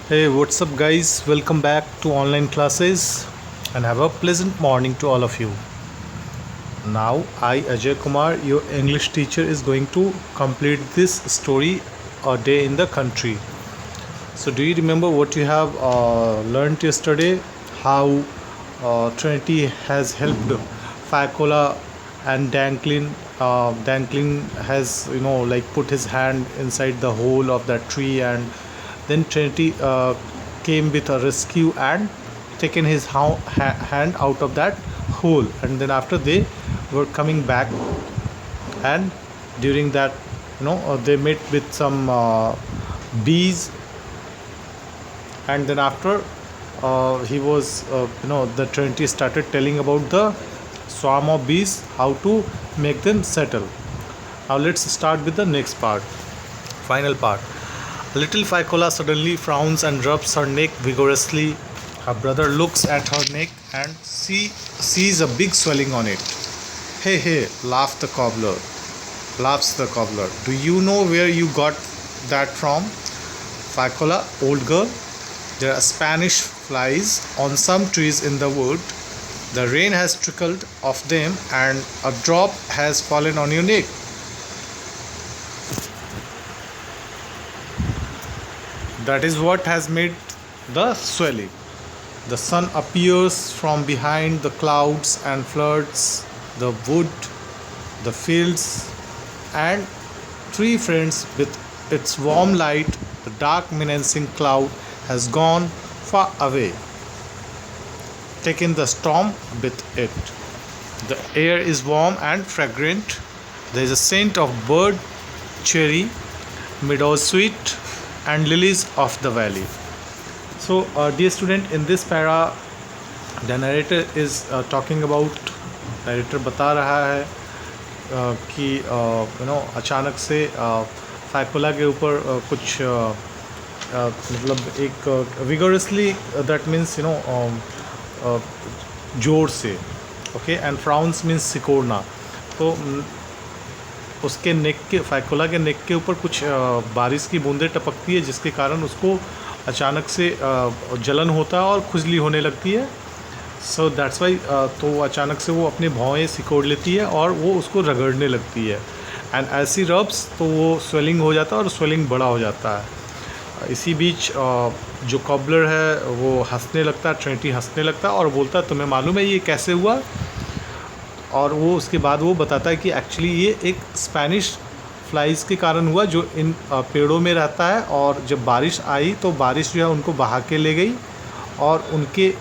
Hey, what's up, guys? Welcome back to online classes and have a pleasant morning to all of you. Now, I, Ajay Kumar, your English teacher, is going to complete this story, A Day in the Country. So, do you remember what you have learned yesterday? How Trinity has helped Facola and Danklin. Danklin has, put his hand inside the hole of that tree, and then Trinity came with a rescue and taken his hand out of that hole. And then after they were coming back, and during that, they met with some bees, and then after he was the Trinity started telling about the swarm of bees, how to make them settle. Now let's start with the next part, final part. Little Ficola suddenly frowns and rubs her neck vigorously. Her brother looks at her neck and sees a big swelling on it. Hey, hey, laughs the cobbler. Do you know where you got that from? Ficola, old girl, there are Spanish flies on some trees in the wood. The rain has trickled off them and a drop has fallen on your neck. That is what has made the swelling. The sun appears from behind the clouds and floods the wood, the fields, and three friends with its warm light. The dark menacing cloud has gone far away, taken the storm with it. The air is warm and fragrant. There is a scent of bird, cherry, meadow sweet, and lilies of the valley. So, dear student, in this para, the narrator is talking about. narrator बता रहा है कि अचानक से फाइकोला के ऊपर कुछ मतलब एक विगोरसली, दैट मीन्स जोर से, ओके, एंड फ्राउंस मीन्स सिकोड़ना. तो उसके नेक के, फाइकोला के नेक के ऊपर कुछ बारिश की बूंदें टपकती है, जिसके कारण उसको अचानक से जलन होता है और खुजली होने लगती है. सो दैट्स वाई, तो अचानक से वो अपने भौएं सिकोड़ लेती है और वो उसको रगड़ने लगती है. एंड ऐसी रब्स तो वो स्वेलिंग हो जाता है और स्वेलिंग बड़ा हो जाता है. इसी बीच जो कॉबलर है वो हंसने लगता है, ट्रिनिटी हंसने लगता है और बोलता है, तुम्हें मालूम है ये कैसे हुआ? और वो उसके बाद वो बताता है कि एक्चुअली ये एक स्पेनिश फ्लाइज़ के कारण हुआ, जो इन पेड़ों में रहता है, और जब बारिश आई तो बारिश जो है उनको बहा के ले गई और उनके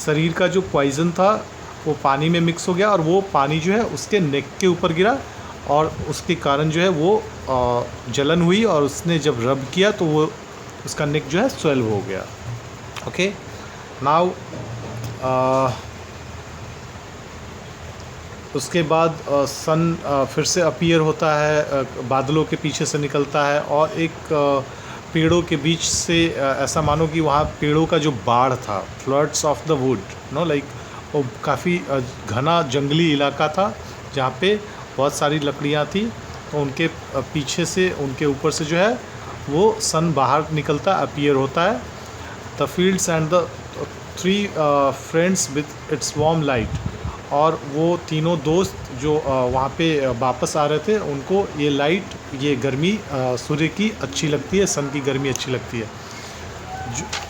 शरीर का जो पॉइज़न था वो पानी में मिक्स हो गया और वो पानी जो है उसके नेक के ऊपर गिरा और उसके कारण जो है वो जलन हुई, और उसने जब रब किया तो वो उसका नेक जो है स्वेल हो गया. ओके, नाउ उसके बाद सन फिर से अपीयर होता है, बादलों के पीछे से निकलता है और एक पेड़ों के बीच से, ऐसा मानो कि वहाँ पेड़ों का जो बाढ़ था, floods of the wood, like वो काफ़ी घना जंगली इलाका था जहाँ पे बहुत सारी लकड़ियाँ थी. तो उनके पीछे से, उनके ऊपर से जो है वो सन बाहर निकलता, अपीयर होता है. The fields and the three friends with its warm light, और वो तीनों दोस्त जो वहाँ पे वापस आ रहे थे, उनको ये लाइट, ये गर्मी सूर्य की अच्छी लगती है, सन की गर्मी अच्छी लगती है.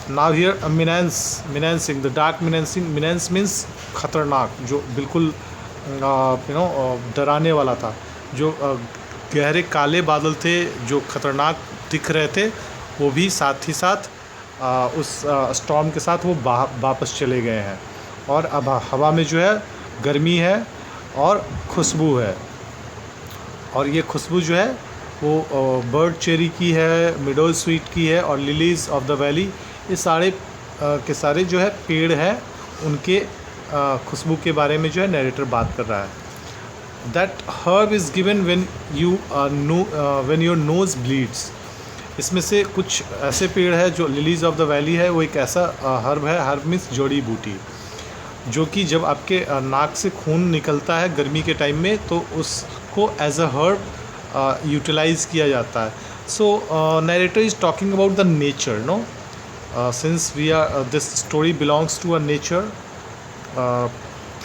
Now here menacing, the dark menace means खतरनाक, जो बिल्कुल डराने वाला था. जो गहरे काले बादल थे जो खतरनाक दिख रहे थे, वो भी साथ ही साथ उस स्टॉर्म के साथ वो वापस चले गए हैं. और अब हवा में जो है गर्मी है और खुशबू है, और ये खुशबू जो है वो बर्ड चेरी की है, मिडो स्वीट की है, और लिलीज़ ऑफ द वैली, ये सारे के सारे जो है पेड़ हैं, उनके खुशबू के बारे में जो है नरेटर बात कर रहा है. That herb is given when your nose bleeds. इसमें से कुछ ऐसे पेड़ है, जो लिलीज़ ऑफ द वैली है, वो एक ऐसा हर्ब है. हर्ब मीन्स जड़ी बूटी, जो कि जब आपके नाक से खून निकलता है गर्मी के टाइम में, तो उसको एज अ हर्ब यूटिलाइज़ किया जाता है. So narrator is talking about the nature, since we are this story belongs to a nature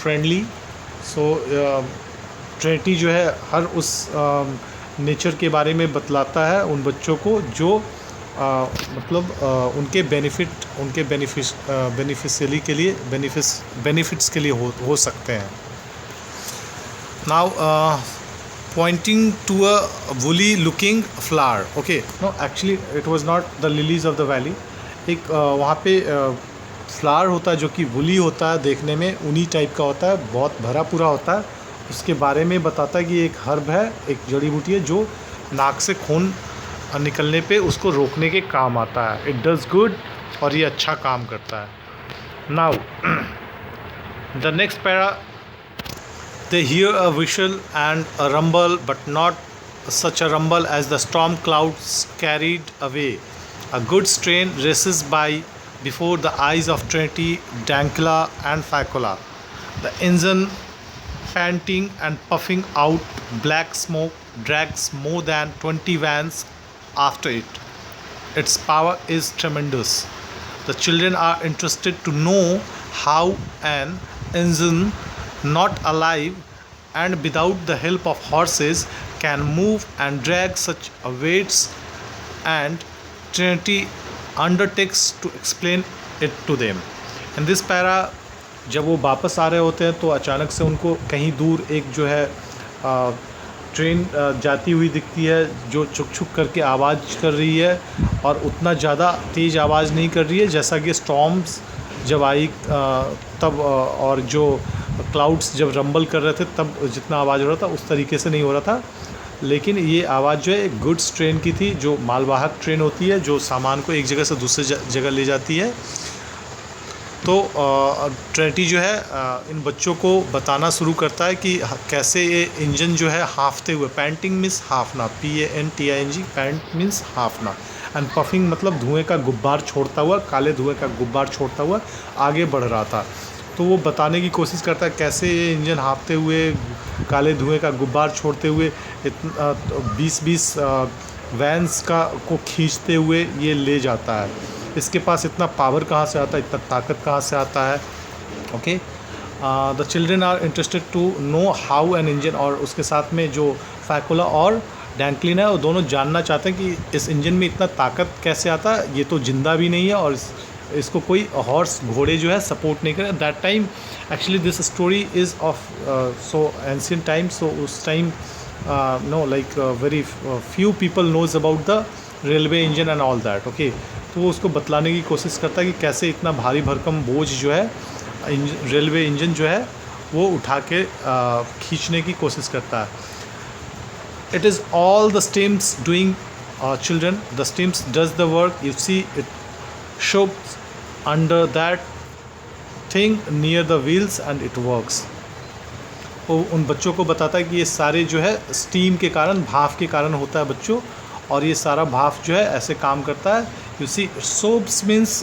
friendly, so Trinity जो है हर उस नेचर के बारे में बतलाता है उन बच्चों को जो मतलब उनके बेनिफिशियली के लिए बेनिफिट्स के लिए हो सकते हैं. Now pointing to a woolly looking flower. Okay, no, actually it was not the lilies of the valley. एक वहाँ पे फ्लावर होता है जो कि वुली होता है, देखने में ऊनी टाइप का होता है, बहुत भरा पूरा होता है. उसके बारे में बताता है कि एक हर्ब है, एक जड़ी बूटी है जो नाक से खून निकलने पे उसको रोकने के काम आता है. इट डज़ गुड, और ये अच्छा काम करता है. Now the next para, they hear a whistle and a rumble, but not such a rumble as the storm clouds carried away. A good train races by before the eyes of Trinity, Dankula and Facola. The engine, panting and puffing out black smoke, drags more than 20 vans after it. Its power is tremendous. The children are interested to know how an engine not alive and without the help of horses can move and drag such weights, and Trinity undertakes to explain it to them. In this para, जब वो वापस आ रहे होते हैं तो अचानक से उनको कहीं दूर एक जो है ट्रेन जाती हुई दिखती है जो छुक छुक करके आवाज़ कर रही है, और उतना ज़्यादा तेज़ आवाज़ नहीं कर रही है जैसा कि स्टॉर्म्स जब आई तब, और जो क्लाउड्स जब रंबल कर रहे थे तब जितना आवाज़ हो रहा था उस तरीके से नहीं हो रहा था. लेकिन ये आवाज़ जो है एक गुड्स ट्रेन की थी, जो मालवाहक ट्रेन होती है जो सामान को एक जगह से दूसरे जगह ले जाती है. तो ट्रिनिटी जो है इन बच्चों को बताना शुरू करता है कि कैसे ये इंजन जो है हाँफते हुए, पैंटिंग मीन्स हाँफना, PANTING, पैंट मीन्स हाँफना, एंड पफिंग मतलब धुएं का गुब्बार छोड़ता हुआ, काले धुएं का गुब्बार छोड़ता हुआ आगे बढ़ रहा था. तो वो बताने की कोशिश करता है कैसे ये इंजन हाँफते हुए, काले धुएं का गुब्बार छोड़ते हुए 20-20 वैन्स को खींचते हुए ये ले जाता है. इसके पास इतना पावर कहाँ से आता है, इतना ताकत कहाँ से आता है. Okay, the children are interested to know how an engine, और उसके साथ में जो फैकोला और डैंकलिन है वो दोनों जानना चाहते हैं कि इस इंजन में इतना ताकत कैसे आता है. ये तो जिंदा भी नहीं है और इसको कोई हॉर्स, घोड़े जो है सपोर्ट नहीं करे. That time actually this story is of so ancient time. So उस time no like very few people knows about the railway engine and all that. Okay, तो वो उसको बतलाने की कोशिश करता है कि कैसे इतना भारी भरकम बोझ जो है रेलवे इंजन जो है वो उठा के खींचने की कोशिश करता है. It is all the stems doing children, the stems does the work. You see it shoves under that thing near the wheels and it works. वो उन बच्चों को बताता है कि ये सारे जो है स्टीम के कारण, भाप के कारण होता है बच्चों, और ये सारा भाप जो है ऐसे काम करता है. You see, soaps means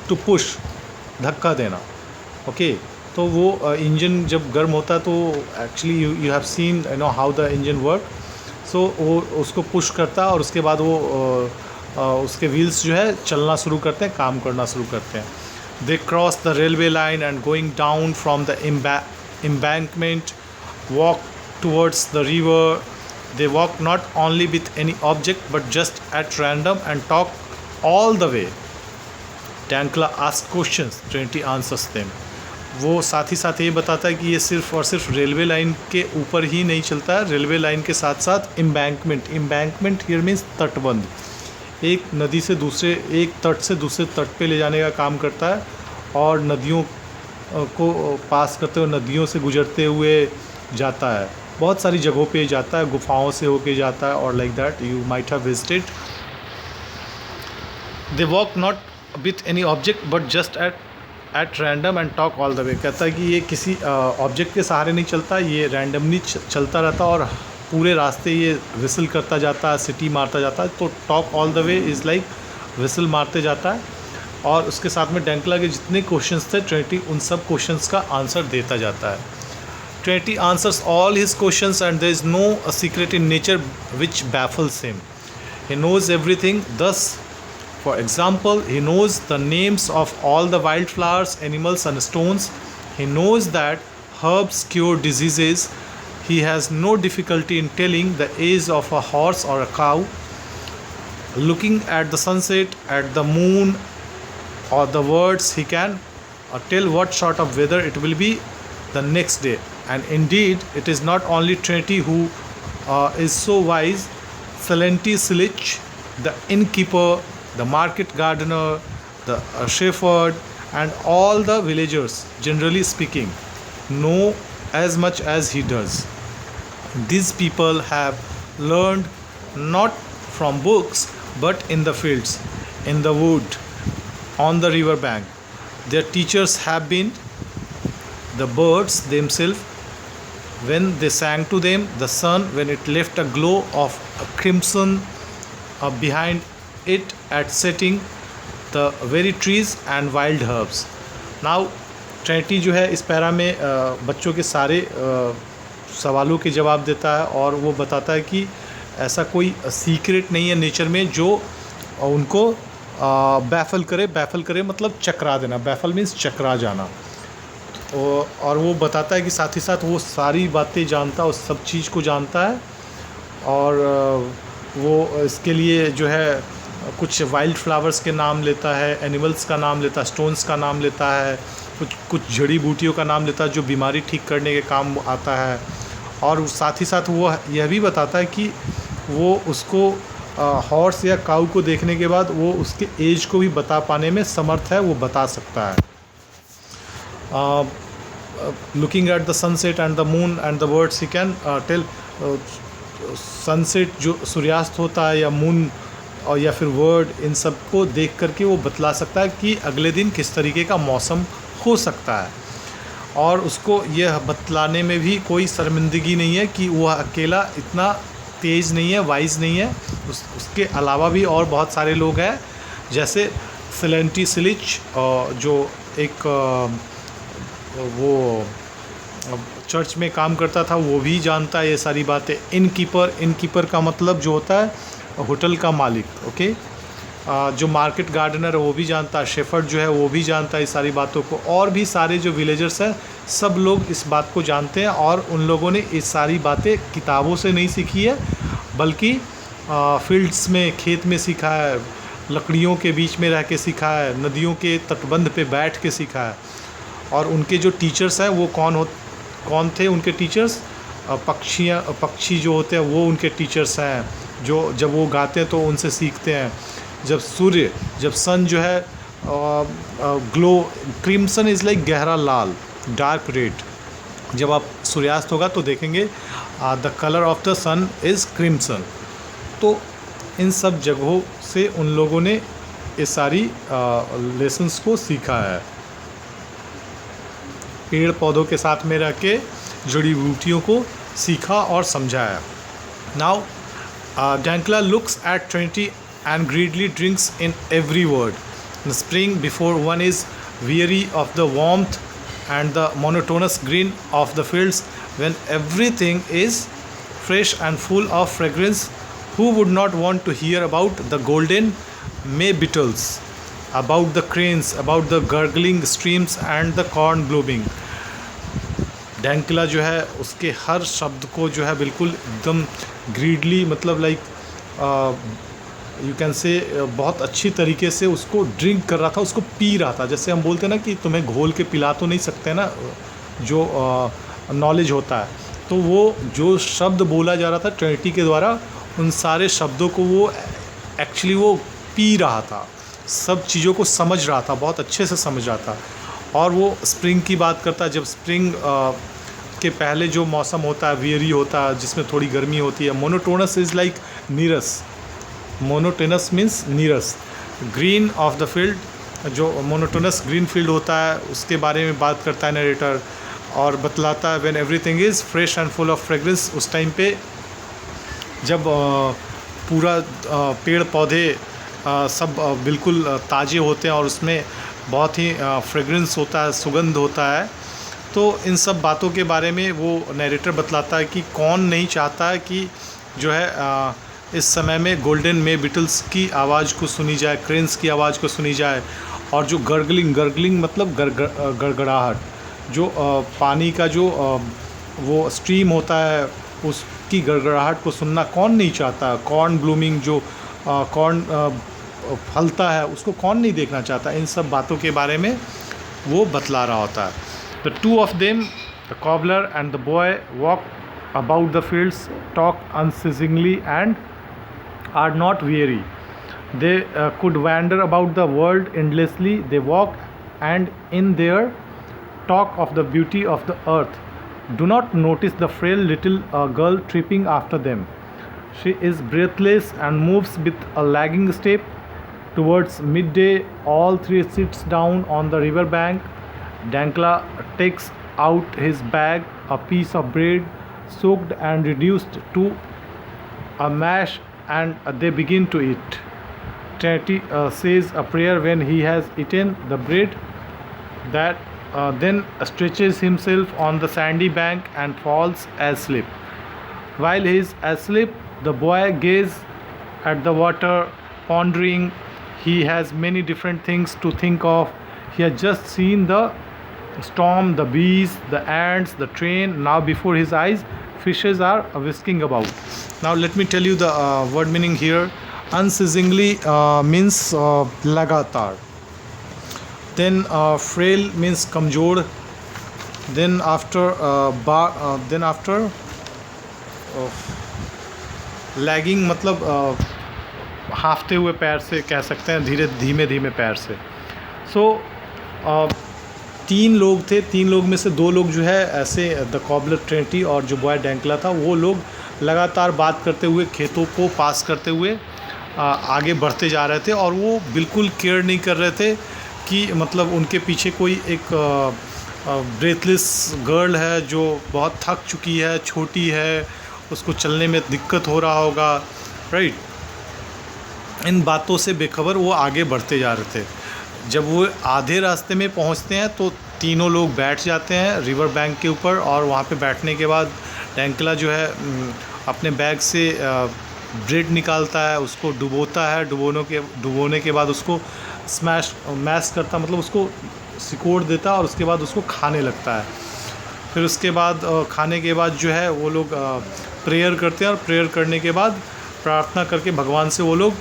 to push, धक्का देना. ओके, तो वो इंजन जब गर्म होता है तो actually you have seen know how the engine work. So वो उसको पुश करता है और उसके बाद वो उसके व्हील्स जो है चलना शुरू करते हैं, काम करना शुरू करते हैं. They cross the railway line and going down from the embankment walk towards the river. They walk not only with any object but just at random and talk all the way. Dankula asks questions, Trinity answers them. वो साथ ही साथ ये बताता है कि ये सिर्फ और सिर्फ रेलवे लाइन के ऊपर ही नहीं चलता है, रेलवे लाइन के साथ साथ एम्बैंकमेंट हियर मीन्स तटबंध, एक नदी से दूसरे, एक तट से दूसरे तट पे ले जाने का काम करता है, और नदियों को पास करते हुए, नदियों से गुजरते हुए जाता है. बहुत सारी जगहों पे जाता है, गुफाओं से होके जाता है, और like that you might have visited. They walk not with any object but just at random and talk all the way. कहता है कि ये किसी ऑब्जेक्ट के सहारे नहीं चलता, ये रैंडमली चलता रहता और पूरे रास्ते ये विसल करता जाता है, सिटी मारता जाता है. तो talk all the way is like whistle मारते जाता है. और उसके साथ में डैंकला के जितने क्वेश्चंस थे ट्रिनिटी उन सब क्वेश्चंस का आंसर देता जाता है. Trinity answers all his questions and there is no secret in nature which baffles him. He knows everything. Thus For example, he knows the names of all the wildflowers, animals and stones. He knows that herbs cure diseases. He has no difficulty in telling the age of a horse or a cow. Looking at the sunset, at the moon or the birds, he can tell what sort of weather it will be the next day. And indeed, it is not only Trinity who is so wise. Silenti Silich, the innkeeper, the market gardener, the shepherd, and all the villagers, generally speaking, know as much as he does. These people have learned not from books but in the fields, in the wood, on the river bank. Their teachers have been the birds themselves when they sang to them, the sun when it left a glow of crimson behind it at setting, the very trees and wild herbs. Now Trinity जो है इस para में बच्चों के सारे सवालों के जवाब देता है और वो बताता है कि ऐसा कोई सीक्रेट नहीं है नेचर में जो उनको बैफल करे मतलब चकरा देना। बैफल मीन्स चकरा जाना। और वो बताता है कि साथ ही साथ वो सारी बातें जानता है, उस सब चीज़ को जानता है। और वो इसके लिए जो है कुछ वाइल्ड फ्लावर्स के नाम लेता है, एनिमल्स का नाम लेता है, स्टोन्स का नाम लेता है, कुछ जड़ी बूटियों का नाम लेता है जो बीमारी ठीक करने के काम आता है। और साथ ही साथ वो यह भी बताता है कि वो उसको हॉर्स या काऊ को देखने के बाद वो उसके एज को भी बता पाने में समर्थ है, वो बता सकता है। Looking at the sunset and the moon and the birds he can tell. Sunset जो सूर्यास्त होता है या मून और या फिर वर्ड, इन सब को देख करके वो बतला सकता है कि अगले दिन किस तरीके का मौसम हो सकता है। और उसको यह बतलाने में भी कोई शर्मिंदगी नहीं है कि वह अकेला इतना तेज़ नहीं है, वाइज नहीं है। उसके अलावा भी और बहुत सारे लोग हैं, जैसे सिलेंटी सिलिच जो एक वो चर्च में काम करता था, वो भी जानता है ये सारी बातें। इनकीपर का मतलब जो होता है होटल का मालिक, ओके। जो मार्केट गार्डनर है वो भी जानता है, शेफर्ड जो है वो भी जानता है इस सारी बातों को। और भी सारे जो विलेजर्स हैं सब लोग इस बात को जानते हैं और उन लोगों ने इस सारी बातें किताबों से नहीं सीखी है, बल्कि फील्ड्स में, खेत में सीखा है, लकड़ियों के बीच में रह के सीखा है, नदियों के तटबंध पे बैठ के सीखा है। और उनके जो टीचर्स हैं वो कौन थे उनके टीचर्स? पक्षी जो होते हैं वो उनके टीचर्स हैं, जो जब वो गाते हैं तो उनसे सीखते हैं। जब सन जो है ग्लो, क्रिम्सन इज़ लाइक गहरा लाल, डार्क रेड। जब आप सूर्यास्त होगा तो देखेंगे the colour of the sun is crimson. तो इन सब जगहों से उन लोगों ने ये सारी लेसन्स को सीखा है। पेड़ पौधों के साथ में रह के जड़ी बूटियों को सीखा और समझा है। Now Dankula looks at Trinity and greedily drinks in every word. In the spring, before one is weary of the warmth and the monotonous green of the fields, when everything is fresh and full of fragrance, who would not want to hear about the golden May beetles, about the cranes, about the gurgling streams and the corn blooming? डैंकिला जो है उसके हर शब्द को जो है बिल्कुल एकदम greedily, मतलब लाइक यू कैन से बहुत अच्छी तरीके से उसको ड्रिंक कर रहा था, उसको पी रहा था। जैसे हम बोलते हैं ना कि तुम्हें घोल के पिला तो नहीं सकते ना, जो नॉलेज होता है। तो वो जो शब्द बोला जा रहा था ट्रिनिटी के द्वारा, उन सारे शब्दों को वो एक्चुअली वो पी रहा था, सब चीज़ों को समझ रहा था, बहुत अच्छे से समझ रहा था। और वो स्प्रिंग की बात करता है, जब स्प्रिंग के पहले जो मौसम होता है वियरी होता है, जिसमें थोड़ी गर्मी होती है। मोनोटोनस इज़ लाइक नीरस, मोनोटोनस मीन्स नीरस। ग्रीन ऑफ द फील्ड, जो मोनोटोनस ग्रीन फील्ड होता है उसके बारे में बात करता है नरेटर और बतलाता है when everything is fresh and full of fragrance. उस टाइम पे जब पूरा पेड़ पौधे सब बिल्कुल ताज़े होते हैं और उसमें बहुत ही फ्रेग्रेंस होता है, सुगंध होता है। तो इन सब बातों के बारे में वो नरेटर बतलाता है कि कौन नहीं चाहता है कि जो है इस समय में गोल्डन मे बिटल्स की आवाज़ को सुनी जाए, क्रेन्स की आवाज़ को सुनी जाए, और जो गर्गलिंग मतलब गड़गड़ाहट, जो पानी का जो वो स्ट्रीम होता है उसकी गड़गड़ाहट को सुनना कौन नहीं चाहता। कॉर्न ब्लूमिंग, जो कॉर्न फलता है उसको कौन नहीं देखना चाहता। इन सब बातों के बारे में वो बतला रहा होता है। The two of them, the cobbler and the boy, walk about the fields, talk unceasingly and are not weary. They could wander about the world endlessly. They walk and in their talk of the beauty of the earth do not notice the frail little girl tripping after them. She is breathless and moves with a lagging step. Towards midday, all three sits down on the river bank. Dankla takes out his bag, a piece of bread soaked and reduced to a mash, and they begin to eat. Trinity says a prayer when he has eaten the bread, then stretches himself on the sandy bank and falls asleep. While he is asleep, the boy gazes at the water, pondering. He has many different things to think of. He has just seen the storm, the bees, the ants, the train. Now before his eyes, fishes are whisking about. Now let me tell you the word meaning here. Unceasingly means लगातार. Then frail means कमज़ोर. Then after lagging मतलब हाँफते हुए पैर से कह सकते हैं, धीमे पैर से. सो तीन लोग थे, तीन लोग में से दो लोग जो है ऐसे, द कॉबलर ट्रिनिटी और जो बॉय डैंकला था, वो लोग लगातार बात करते हुए, खेतों को पास करते हुए आगे बढ़ते जा रहे थे, और वो बिल्कुल केयर नहीं कर रहे थे कि मतलब उनके पीछे कोई एक ब्रेथलेस गर्ल है जो बहुत थक चुकी है, छोटी है, उसको चलने में दिक्कत हो रहा होगा, राइट। इन बातों से बेखबर वो आगे बढ़ते जा रहे थे। जब वो आधे रास्ते में पहुंचते हैं तो तीनों लोग बैठ जाते हैं रिवर बैंक के ऊपर, और वहाँ पे बैठने के बाद डैंकला जो है अपने बैग से ब्रेड निकालता है, उसको डुबोता है, डुबोने के बाद उसको मैश करता, मतलब उसको सिकोड़ देता है, और उसके बाद उसको खाने लगता है। फिर उसके बाद खाने के बाद जो है वो लोग प्रेयर करते हैं, और प्रेयर करने के बाद प्रार्थना करके भगवान से वो लोग,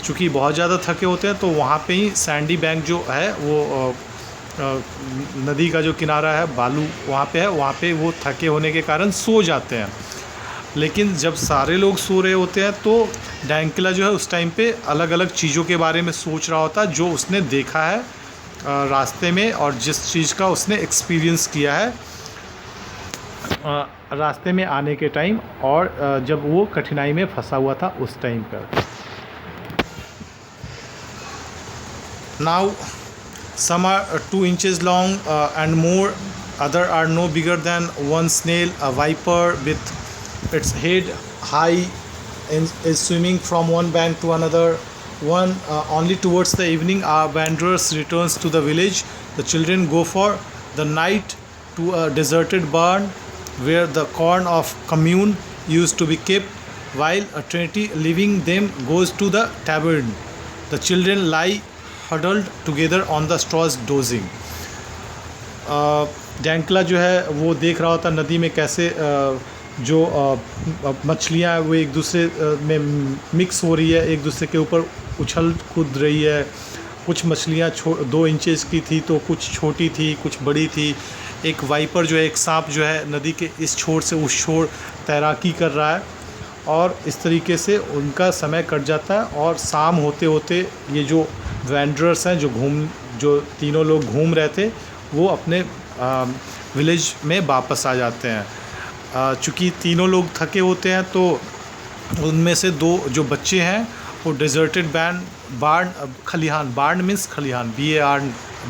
चूँकि बहुत ज़्यादा थके होते हैं, तो वहाँ पे ही सैंडी बैंक जो है वो नदी का जो किनारा है, बालू वहाँ पे है, वहाँ पे वो थके होने के कारण सो जाते हैं। लेकिन जब सारे लोग सो रहे होते हैं तो डैंकला जो है उस टाइम पे अलग अलग चीज़ों के बारे में सोच रहा होता है जो उसने देखा है रास्ते में, और जिस चीज़ का उसने एक्सपीरियंस किया है रास्ते में आने के टाइम, और जब वो कठिनाई में फंसा हुआ था उस टाइम पर। Now some are 2 inches long and more, other are no bigger than one snail. A viper with its head high is swimming from one bank to another. Only towards the evening our wanderers returns to the village. The children go for the night to a deserted barn where the corn of commune used to be kept, while a Trinity leaving them goes to the tavern. The children lie huddled together on the straws dozing. डैंकला जो है वो देख रहा होता नदी में कैसे जो मछलियाँ वो एक दूसरे में मिक्स हो रही है, एक दूसरे के ऊपर उछल कूद रही है। कुछ मछलियाँ 2 इंचेस की थी, तो कुछ छोटी थी, कुछ बड़ी थी। एक वाइपर जो है, एक सांप जो है नदी के इस छोर से उस छोर तैराकी कर रहा है, और इस तरीके से उनका समय कट जाता है। और शाम होते होते ये जो वैंडरर्स हैं जो तीनों लोग घूम रहे थे, वो अपने विलेज में वापस आ जाते हैं। चूँकि तीनों लोग थके होते हैं तो उनमें से 2 जो बच्चे हैं वो डिज़र्टेड खलिहान, बार्न मीन्स खलिहान,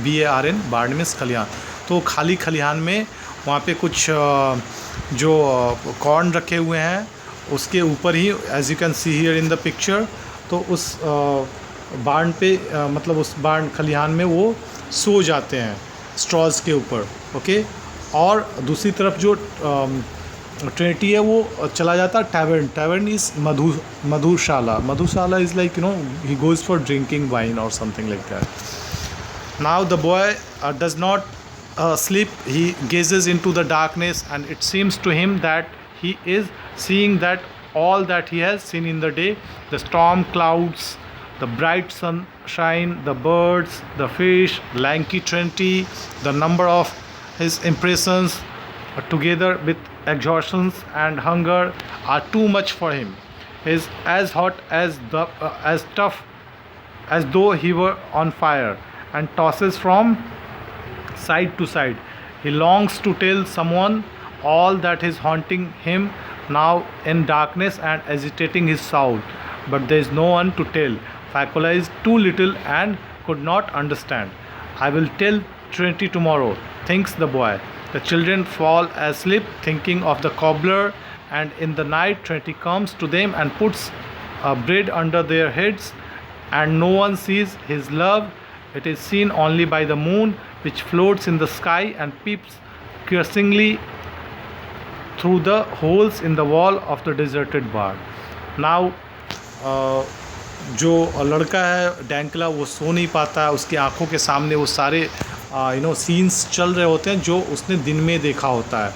BARN, बार्न मीन्स खलिहान, तो खाली खलिहान में वहाँ पे कुछ जो कॉर्न रखे हुए हैं उसके ऊपर ही, as you can see here in the picture, तो उस बार्न पे मतलब उस बार्न खलिहान में वो सो जाते हैं स्ट्रॉज के ऊपर, ओके। और दूसरी तरफ जो ट्रिनिटी है वो चला जाता है टैवर्न. टैवर्न इज़ मधुशाला. मधुशाला is like he goes for drinking wine और something like that. Now the boy does not sleep. He gazes into the darkness, and it seems to him that he is seeing that all that he has seen in the day, the storm clouds, the bright sunshine, the birds, the fish, lanky Trinity, the number of his impressions together with exhaustions and hunger are too much for him. He is as hot as tough as though he were on fire, and tosses from side to side. He longs to tell someone all that is haunting him now in darkness and agitating his soul, but there is no one to tell. Facula is too little and could not understand. I will tell Trinity tomorrow, thinks the boy. The children fall asleep thinking of the cobbler, and in the night Trinity comes to them and puts bread under their heads, and no one sees his love. It is seen only by the moon, which floats in the sky and peeps caressingly through the holes in the wall of the deserted barn. Now, जो लड़का है डैंकला वो सो नहीं पाता है. उसकी आंखों के सामने वो सारे सीन्स चल रहे होते हैं जो उसने दिन में देखा होता है.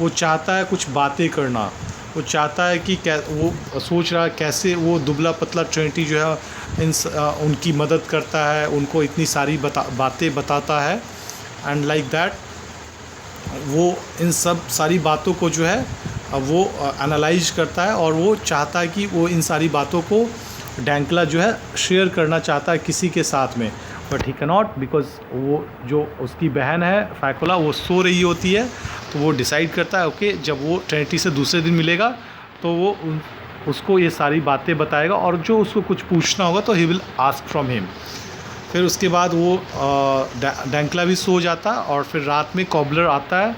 वो चाहता है कुछ बातें करना. वो चाहता है कि वो सोच रहा है कैसे वो दुबला पतला ट्रिनिटी जो है उनकी मदद करता है, उनको इतनी सारी बातें बताता है. एंड लाइक दैट वो इन सब सारी बातों को जो है वो एनालाइज करता है, और वो चाहता है कि वो इन सारी बातों को डैंकला जो है शेयर करना चाहता है किसी के साथ में. बट ही कैनॉट, बिकॉज वो जो उसकी बहन है फैकुला वो सो रही होती है. तो वो डिसाइड करता है ओके जब वो ट्रिनिटी से दूसरे दिन मिलेगा तो वो उसको ये सारी बातें बताएगा, और जो उसको कुछ पूछना होगा तो he will ask from him. फिर उसके बाद वो डैंकला भी सो जाता है, और फिर रात में कॉबलर आता है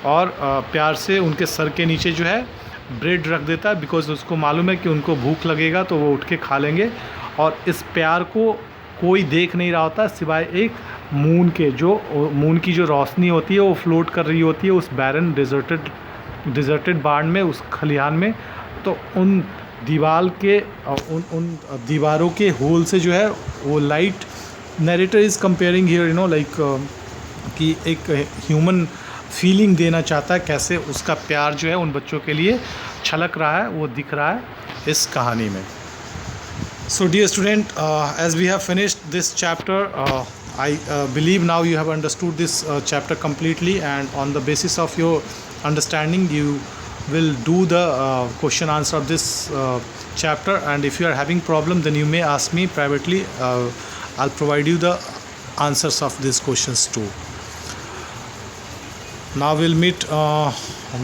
और प्यार से उनके सर के नीचे जो है ब्रेड रख देता है, बिकॉज उसको मालूम है कि उनको भूख लगेगा तो वो उठ के खा लेंगे. और इस प्यार को कोई देख नहीं रहा होता सिवाय एक मून के. जो मून की जो रोशनी होती है वो फ्लोट कर रही होती है उस बैरन डिज़र्टेड बार्न में, उस खलिहान में. तो उन दीवार के उन दीवारों के होल से जो है वो light. Narrator is comparing here like कि एक ह्यूमन फीलिंग देना चाहता है कैसे उसका प्यार जो है उन बच्चों के लिए छलक रहा है, वो दिख रहा है इस कहानी में. So dear student, as we have finished this chapter, I believe now you have understood this chapter completely, and on the basis of your understanding you will do the question answer of this chapter. And if you are having problem then you may ask me privately. I'll provide you the answers of these questions too. Now we'll meet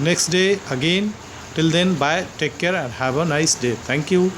next day again. Till then, bye, take care and have a nice day. Thank you.